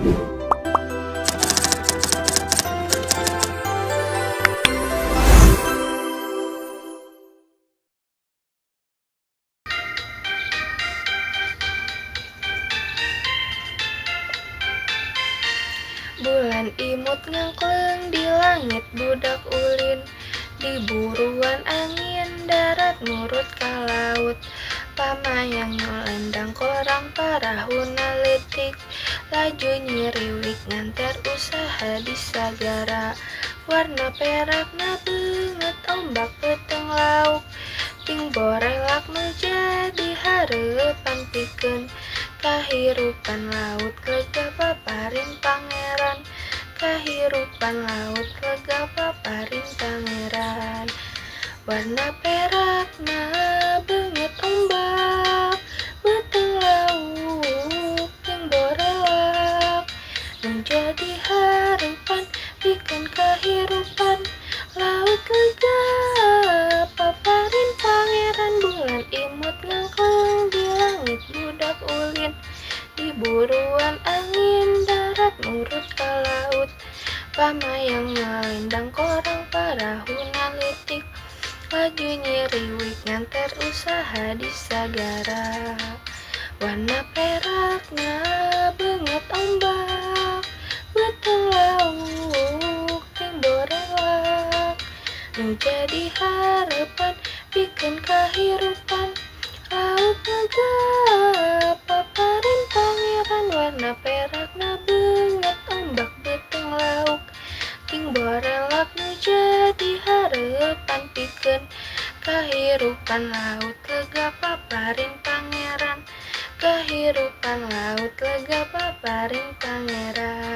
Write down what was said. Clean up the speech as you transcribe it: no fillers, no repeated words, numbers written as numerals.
Bulan imut ngangkleng di langit budak ulin, di buruan angin darat nurut ka laut. Pamayang nyolendang korang parahuna letik, laju nyiriwik nganter usaha di sagara. Warna perakna beungeut ombak peteng lauk, ting borelak menjadi hareupan pikeun kahirupan laut lega paparin pangeran. Kahirupan laut lega paparin pangeran. Warna perakna beungeut ombak beteng lauk ting borelak menjadi hareupan pikeun kahirupan laut lega paparin pangeran. Bulan imut ngangkleng di langit budak ulin, di buruan angin darat nurut ka laut. Pamayang nyalendang korang parahuna leutik, laju nyiriwik nganter usaha di sagara. Warna perakna beungeut ombak beteng lauk ting borelak menjadi hareupan pikeun kahirupan laut lega paparin pangeran. Warna perakna beungeut ombak beteng lauk ting borelak menjadi hareupan pikeun kahirupan laut lega paparin pangeran. Kahirupan laut lega paparin pangeran.